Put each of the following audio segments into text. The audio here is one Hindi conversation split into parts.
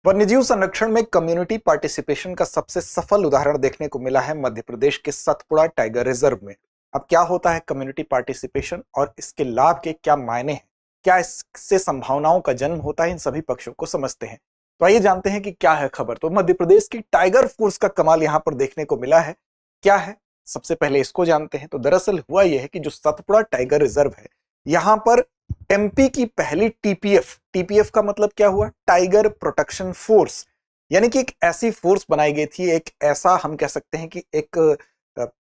वन्यजीव संरक्षण में कम्युनिटी पार्टिसिपेशन का सबसे सफल उदाहरण देखने को मिला है मध्य प्रदेश के सतपुड़ा टाइगर रिजर्व में। अब क्या होता है कम्युनिटी पार्टिसिपेशन और इसके लाभ के क्या मायने हैं, क्या इससे संभावनाओं का जन्म होता है, इन सभी पक्षों को समझते हैं। तो आइए जानते हैं कि क्या है खबर। तो मध्य प्रदेश की टाइगर फोर्स का कमाल यहाँ पर देखने को मिला है। क्या है, सबसे पहले इसको जानते हैं। तो दरअसल हुआ यह है कि जो सतपुड़ा टाइगर रिजर्व है, यहाँ पर एमपी की पहली टीपीएफ का मतलब क्या हुआ, टाइगर प्रोटेक्शन फोर्स, यानी कि एक ऐसी फोर्स बनाई गई थी, एक ऐसा हम कह सकते हैं कि एक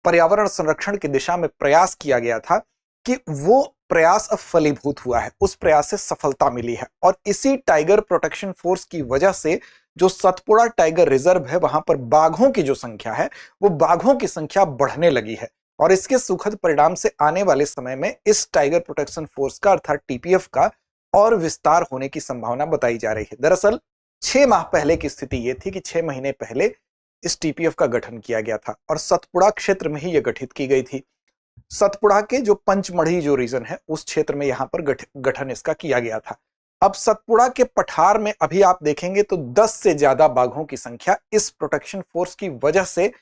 पर्यावरण संरक्षण की दिशा में प्रयास किया गया था कि वो प्रयास अब फलीभूत हुआ है, उस प्रयास से सफलता मिली है। और इसी टाइगर प्रोटेक्शन फोर्स की वजह से जो सतपुड़ा टाइगर रिजर्व है, वहां पर बाघों की जो संख्या है, वो बाघों की संख्या बढ़ने लगी है। और इसके सुखद परिणाम से आने वाले समय में इस टाइगर प्रोटेक्शन फोर्स का अर्थात टीपीएफ का और विस्तार होने की संभावना बताई जा रही है। दरअसल 6 माह पहले की स्थिति यह थी कि 6 महीने पहले इस टीपीएफ का गठन किया गया था और सतपुड़ा क्षेत्र में ही यह गठित की गई थी। सतपुड़ा के जो पंचमढ़ी जो रीजन है, उस क्षेत्र में यहां पर गठन इसका किया गया था। अब सतपुड़ा के पठार में अभी आप देखेंगे तो 10 से ज्यादा बाघों की संख्या इस प्रोटेक्शन फोर्स की वजह से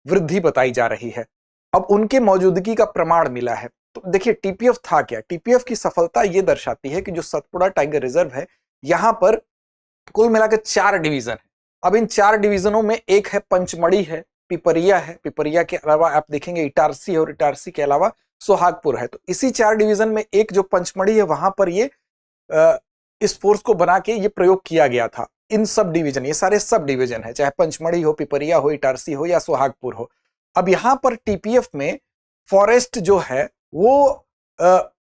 वृद्धि बताई जा रही है। अब उनके मौजूदगी का प्रमाण मिला है। तो देखिए टीपीएफ था क्या। टीपीएफ की सफलता यह दर्शाती है कि जो सतपुड़ा टाइगर रिजर्व है, यहां पर कुल मिलाकर 4 डिवीजन है। अब इन 4 डिवीजनों में एक है पंचमढ़ी है, पिपरिया है, पिपरिया के अलावा आप देखेंगे इटारसी है और इटारसी के अलावा सोहागपुर है। तो इसी 4 डिवीजन में एक जो पंचमढ़ी है, वहां पर ये इस फोर्स को बना के ये प्रयोग किया गया था। इन सब डिवीजन, ये सारे सब डिवीजन है, चाहे पंचमढ़ी हो, पिपरिया हो, इटारसी हो या सोहागपुर हो। अब यहां पर टीपीएफ में फॉरेस्ट जो है वो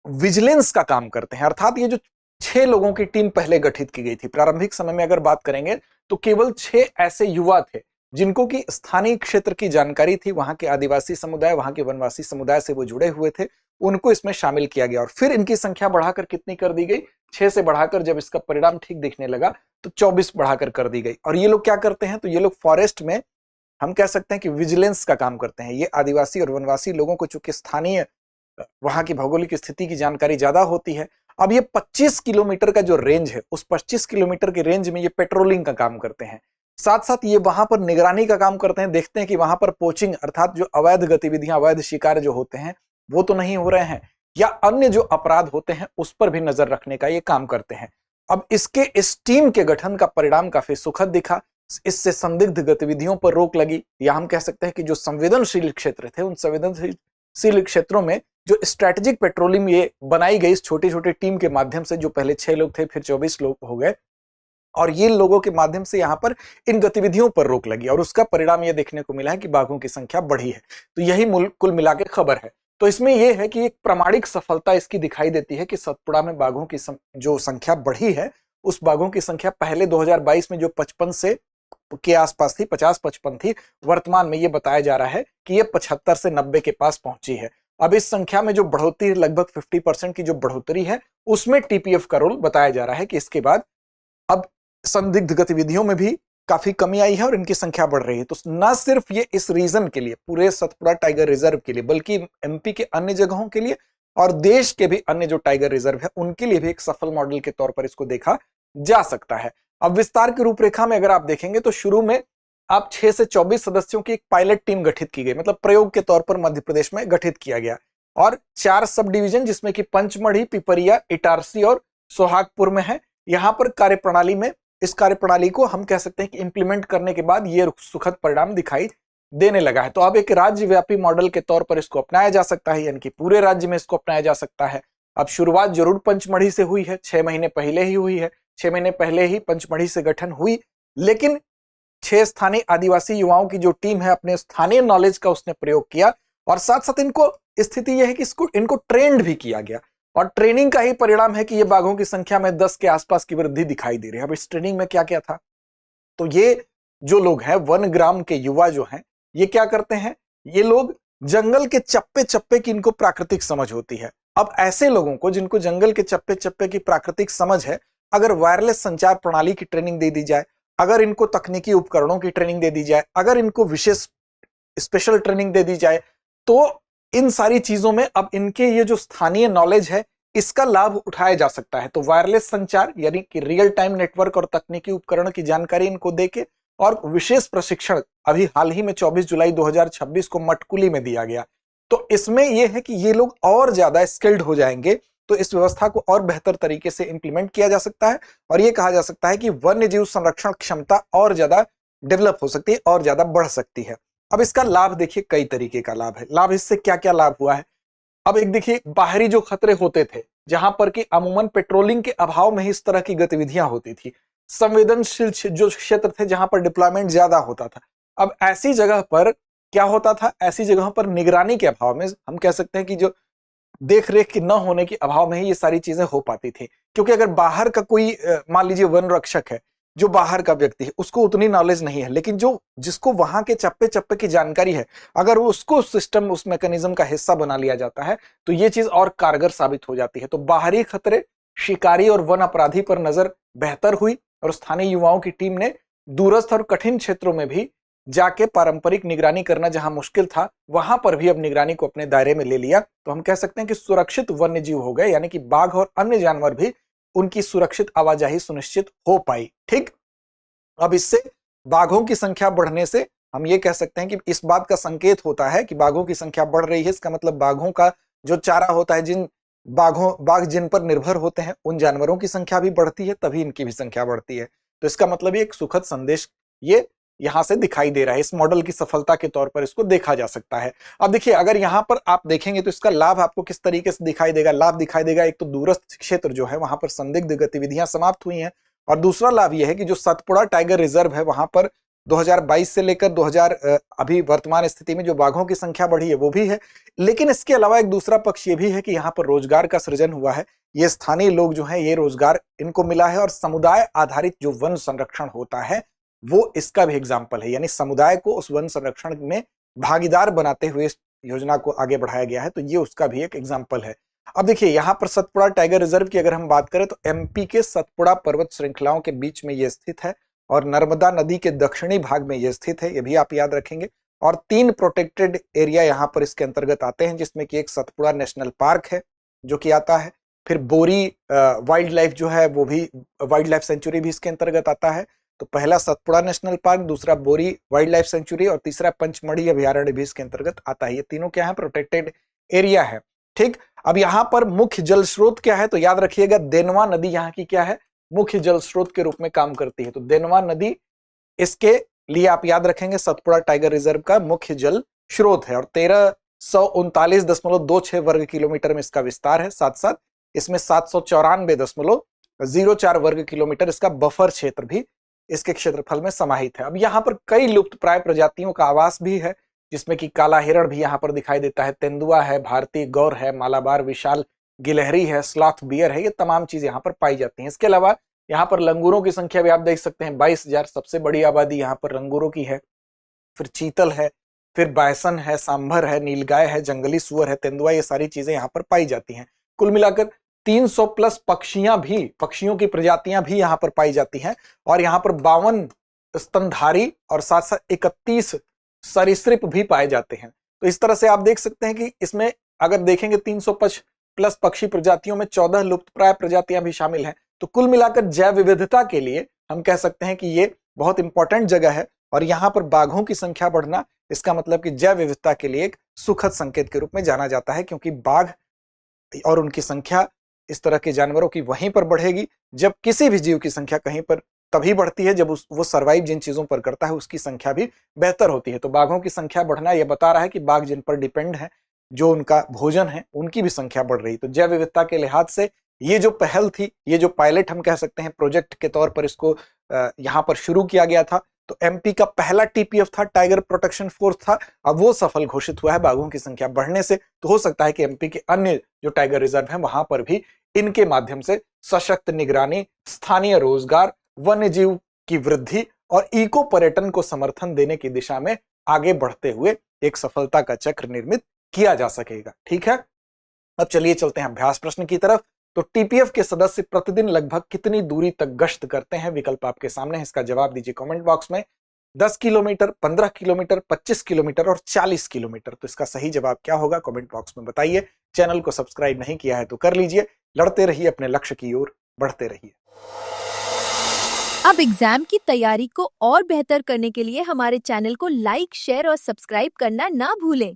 विजिलेंस का काम करते हैं, अर्थात ये जो 6 लोगों की टीम पहले गठित की गई थी, प्रारंभिक समय में अगर बात करेंगे तो केवल 6 ऐसे युवा थे जिनको की स्थानीय क्षेत्र की जानकारी थी, वहां के आदिवासी समुदाय, वहां के वनवासी समुदाय से वो जुड़े हुए थे, उनको इसमें शामिल किया गया। और फिर इनकी संख्या बढ़ाकर कितनी कर दी गई, 6 से बढ़ाकर जब इसका परिणाम ठीक दिखने लगा तो 24 बढ़ाकर कर दी गई। और ये लोग क्या करते हैं, तो ये लोग फॉरेस्ट में हम कह सकते हैं कि विजिलेंस का काम करते हैं। ये आदिवासी और वनवासी लोगों को चूंकि स्थानीय वहां की भौगोलिक स्थिति की जानकारी ज्यादा होती है। अब ये 25 किलोमीटर का जो रेंज है, उस 25 किलोमीटर के रेंज में ये पेट्रोलिंग का काम करते हैं, साथ साथ ये वहां पर निगरानी का काम करते हैं, देखते हैं कि वहां पर पोचिंग अर्थात जो अवैध गतिविधियां, अवैध शिकार जो होते हैं वो तो नहीं हो रहे हैं, या अन्य जो अपराध होते हैं उस पर भी नजर रखने का ये काम करते हैं। अब इसके इस टीम के गठन का परिणाम काफी सुखद दिखा। इससे संदिग्ध गतिविधियों पर रोक लगी, या हम कह सकते हैं कि जो संवेदनशील क्षेत्र थे, उन संवेदनशील क्षेत्रों में जो स्ट्रेटेजिक पेट्रोलिंग ये बनाई गई इस छोटी छोटी टीम के माध्यम से, जो पहले 6 लोग थे फिर 24 लोग हो गए, और ये लोगों के माध्यम से यहां पर इन गतिविधियों पर रोक लगी और उसका परिणाम यह देखने को मिला है कि बाघों की संख्या बढ़ी है। तो यही कुल मिला के खबर है। तो इसमें यह है कि एक प्रामाणिक सफलता इसकी दिखाई देती है कि सतपुड़ा में बाघों की जो संख्या बढ़ी है, उस बाघों की संख्या पहले 2022 में जो 55 से के आसपास थी, 50-55 थी, वर्तमान में ये बताया जा रहा है कि ये 75 से 90 के पास पहुंची है। अब इस संख्या में जो बढ़ोतरी, लगभग 50% की जो बढ़ोतरी है, उसमें टीपीएफ का रोल बताया जा रहा है कि इसके बाद अब संदिग्ध गतिविधियों में भी काफी कमी आई है और इनकी संख्या बढ़ रही है। तो न सिर्फ ये इस रीजन के लिए, पूरे सतपुड़ा टाइगर रिजर्व के लिए, बल्कि एमपी के अन्य जगहों के लिए और देश के भी अन्य जो टाइगर रिजर्व है उनके लिए भी एक सफल मॉडल के तौर पर इसको देखा जा सकता है। अब विस्तार की रूपरेखा में अगर आप देखेंगे तो शुरू में आप 6 से 24 सदस्यों की एक पायलट टीम गठित की गई, मतलब प्रयोग के तौर पर मध्य प्रदेश में गठित किया गया, और 4 सब डिवीजन जिसमें कि पंचमढ़ी, पिपरिया, इटारसी और सोहागपुर में है। यहां पर कार्यप्रणाली में, इस कार्यप्रणाली को हम कह सकते हैं कि इंप्लीमेंट करने के बाद ये सुखद परिणाम दिखाई देने लगा है। तो अब एक राज्यव्यापी मॉडल के तौर पर इसको अपनाया जा सकता है, यानी कि पूरे राज्य में इसको अपनाया जा सकता है। अब शुरुआत जरूर पंचमढ़ी से हुई है, 6 महीने पहले ही हुई है, 6 महीने पहले ही पंचमढ़ी से गठन हुई, लेकिन 6 स्थानीय आदिवासी युवाओं की जो टीम है अपने स्थानीय नॉलेज का उसने प्रयोग किया, और साथ साथ इनको स्थिति यह है कि इनको ट्रेंड भी किया गया, और ट्रेनिंग का ही परिणाम है कि ये बाघों की संख्या में 10 के आसपास की वृद्धि दिखाई दे रही है। अब इस ट्रेनिंग में क्या क्या था, तो ये जो लोग हैं, वन ग्राम के युवा जो हैं, ये क्या करते हैं, ये लोग जंगल के चप्पे चप्पे की इनको प्राकृतिक समझ होती है। अब ऐसे लोगों को जिनको जंगल के चप्पे चप्पे की प्राकृतिक समझ है, अगर वायरलेस संचार प्रणाली की ट्रेनिंग दे दी जाए, अगर इनको तकनीकी उपकरणों की ट्रेनिंग दे दी जाए, अगर इनको विशेष स्पेशल ट्रेनिंग दे दी जाए, तो इन सारी चीजों में अब इनके ये जो स्थानीय नॉलेज है इसका लाभ उठाया जा सकता है। तो वायरलेस संचार यानी कि रियल टाइम नेटवर्क और तकनीकी उपकरण की जानकारी इनको देके और विशेष प्रशिक्षण अभी हाल ही में 24 जुलाई 2026 को मटकुली में दिया गया। तो इसमें यह है कि ये लोग और ज्यादा स्किल्ड हो जाएंगे, तो इस व्यवस्था को और बेहतर तरीके से इंप्लीमेंट किया जा सकता है और यह कहा जा सकता है कि वन्य जीव संरक्षण क्षमता और ज्यादा डेवलप हो सकती है और ज्यादा बढ़ सकती है। अब इसका लाभ देखिए, कई तरीके का लाभ है। लाभ इससे क्या क्या लाभ हुआ है? अब एक देखिए, बाहरी जो खतरे होते थे, जहां पर कि अमूमन पेट्रोलिंग के अभाव में ही इस तरह की गतिविधियां होती थी, संवेदनशील जो क्षेत्र थे जहां पर डिप्लॉयमेंट ज्यादा होता था, अब ऐसी जगह पर क्या होता था, ऐसी जगहों पर निगरानी के अभाव में, हम कह सकते हैं कि जो देख रेख की न होने के अभाव में ही ये सारी चीजें हो पाती थी। क्योंकि अगर बाहर का कोई मान लीजिए वन रक्षक है, जो बाहर का व्यक्ति है, उसको उतनी नॉलेज नहीं है, लेकिन जो जिसको वहां के चप्पे चप्पे की जानकारी है, अगर उसको सिस्टम उस मैकेनिज्म का हिस्सा बना लिया जाता है तो ये चीज और कारगर साबित हो जाती है। तो बाहरी खतरे, शिकारी और वन अपराधी पर नजर बेहतर हुई और स्थानीय युवाओं की टीम ने दूरस्थ और कठिन क्षेत्रों में भी जाके पारंपरिक निगरानी करना जहां मुश्किल था, वहां पर भी अब निगरानी को अपने दायरे में ले लिया। तो हम कह सकते हैं कि सुरक्षित वन्य जीव हो गए, यानी कि बाघ और अन्य जानवर भी उनकी सुरक्षित आवाजाही सुनिश्चित हो पाई। ठीक, अब इससे बाघों की संख्या बढ़ने से हम ये कह सकते हैं कि इस बात का संकेत होता है कि बाघों की संख्या बढ़ रही है। इसका मतलब बाघों का जो चारा होता है, जिन बाघ जिन पर निर्भर होते हैं, उन जानवरों की संख्या भी बढ़ती है, तभी इनकी भी संख्या बढ़ती है। तो इसका मतलब ये एक सुखद संदेश ये यहां से दिखाई दे रहा है। इस मॉडल की सफलता के तौर पर इसको देखा जा सकता है। अब देखिए, अगर यहां पर आप देखेंगे तो इसका लाभ आपको किस तरीके से दिखाई देगा? लाभ दिखाई देगा, एक तो दूरस्थ क्षेत्र जो है वहां पर संदिग्ध गतिविधियां समाप्त हुई हैं, और दूसरा लाभ यह है कि जो सतपुड़ा टाइगर रिजर्व है, वहां पर 2022 से लेकर 2000 अभी वर्तमान स्थिति में जो बाघों की संख्या बढ़ी है वो भी है। लेकिन इसके अलावा एक दूसरा पक्ष ये भी है कि यहाँ पर रोजगार का सृजन हुआ है। ये स्थानीय लोग जो हैं, ये रोजगार इनको मिला है, और समुदाय आधारित जो वन संरक्षण होता है वो इसका भी एग्जाम्पल है। यानी समुदाय को उस वन संरक्षण में भागीदार बनाते हुए इस योजना को आगे बढ़ाया गया है, तो ये उसका भी एक एग्जाम्पल है। अब देखिए, यहाँ पर सतपुड़ा टाइगर रिजर्व की अगर हम बात करें तो एमपी के सतपुड़ा पर्वत श्रृंखलाओं के बीच में ये स्थित है और नर्मदा नदी के दक्षिणी भाग में ये स्थित है, ये भी आप याद रखेंगे। और 3 प्रोटेक्टेड एरिया यहाँ पर इसके अंतर्गत आते हैं, जिसमें कि एक सतपुड़ा नेशनल पार्क है जो कि आता है, फिर बोरी वाइल्ड लाइफ जो है वो भी, वाइल्ड लाइफ सेंचुरी भी इसके अंतर्गत आता है। तो पहला सतपुड़ा नेशनल पार्क, दूसरा बोरी वाइल्ड लाइफ सेंचुरी और तीसरा पंचमढ़ी अभयारण्य भी इसके अंतर्गत आता है। ये तीनों क्या है? प्रोटेक्टेड एरिया है। ठीक, अब यहाँ पर मुख्य जल स्रोत क्या है? तो याद रखिएगा, देनवा नदी यहाँ की क्या है? मुख्य जल स्रोत के रूप में काम करती है। तो देनवा नदी इसके लिए आप याद रखेंगे सतपुड़ा टाइगर रिजर्व का मुख्य जल स्रोत है, और 1339.26 वर्ग किलोमीटर में इसका विस्तार है। साथ साथ इसमें 794.04 वर्ग किलोमीटर इसका बफर क्षेत्र भी इसके क्षेत्रफल में समाहित है। अब यहाँ पर कई लुप्त प्राय प्रजातियों का आवास भी है, जिसमें कि काला हिरण भी यहाँ पर दिखाई देता है, तेंदुआ है, भारतीय गौर है, मालाबार विशाल गिलहरी है, स्लॉथ बियर है, ये तमाम चीज यहाँ पर पाई जाती हैं। इसके अलावा यहाँ पर लंगूरों की संख्या भी आप देख सकते हैं, 22,000 सबसे बड़ी आबादी यहाँ पर लंगूरों की है। फिर चीतल है, फिर बायसन है, सांभर है, नीलगाय है, जंगली सुअर है, तेंदुआ, ये सारी चीजें यहाँ पर पाई जाती हैं। कुल मिलाकर 300 प्लस पक्षियों की प्रजातियां भी यहाँ पर पाई जाती हैं, और यहाँ पर 52 स्तनधारी और साथ साथ 31 सरीसृप भी पाए जाते हैं। तो इस तरह से आप देख सकते हैं कि इसमें अगर देखेंगे 300 प्लस पक्षी प्रजातियों में 14 लुप्तप्राय प्रजातियां भी शामिल हैं। तो कुल मिलाकर जैव विविधता के लिए हम कह सकते हैं कि ये बहुत इंपॉर्टेंट जगह है, और यहाँ पर बाघों की संख्या बढ़ना इसका मतलब कि जैव विविधता के लिए एक सुखद संकेत के रूप में जाना जाता है, क्योंकि बाघ और उनकी संख्या इस तरह के जानवरों की वहीं पर बढ़ेगी जब किसी भी जीव की संख्या कहीं पर तभी बढ़ती है जब वो सर्वाइव जिन चीजों पर करता है उसकी संख्या भी बेहतर होती है। तो बाघों की संख्या बढ़ना यह बता रहा है कि बाघ जिन पर डिपेंड है, जो उनका भोजन है, उनकी भी संख्या बढ़ रही। तो जैव विविधता के लिहाज से ये जो पहल थी, ये जो पायलट हम कह सकते हैं प्रोजेक्ट के तौर पर इसको यहाँ पर शुरू किया गया था, तो एमपी का पहला टीपीएफ था, टाइगर प्रोटेक्शन फोर्स था। अब वो सफल घोषित हुआ है बाघों की संख्या बढ़ने से। तो हो सकता है कि एमपी के अन्य जो टाइगर रिजर्व हैं वहां पर भी इनके माध्यम से सशक्त निगरानी, स्थानीय रोजगार, वन्य जीव की वृद्धि और इको पर्यटन को समर्थन देने की दिशा में आगे बढ़ते हुए एक सफलता का चक्र निर्मित किया जा सकेगा। ठीक है, अब चलिए चलते हैं अभ्यास प्रश्न की तरफ। तो टीपीएफ के सदस्य प्रतिदिन लगभग कितनी दूरी तक गश्त करते हैं? विकल्प आपके सामने है, इसका जवाब दीजिए कमेंट बॉक्स में। 10 किलोमीटर, 15 किलोमीटर, 25 किलोमीटर और 40 किलोमीटर। तो इसका सही जवाब क्या होगा कमेंट बॉक्स में बताइए। चैनल को सब्सक्राइब नहीं किया है तो कर लीजिए। लड़ते रहिए, अपने लक्ष्य की ओर बढ़ते रहिए। अब एग्जाम की तैयारी को और बेहतर करने के लिए हमारे चैनल को लाइक, शेयर और सब्सक्राइब करना ना भूलें।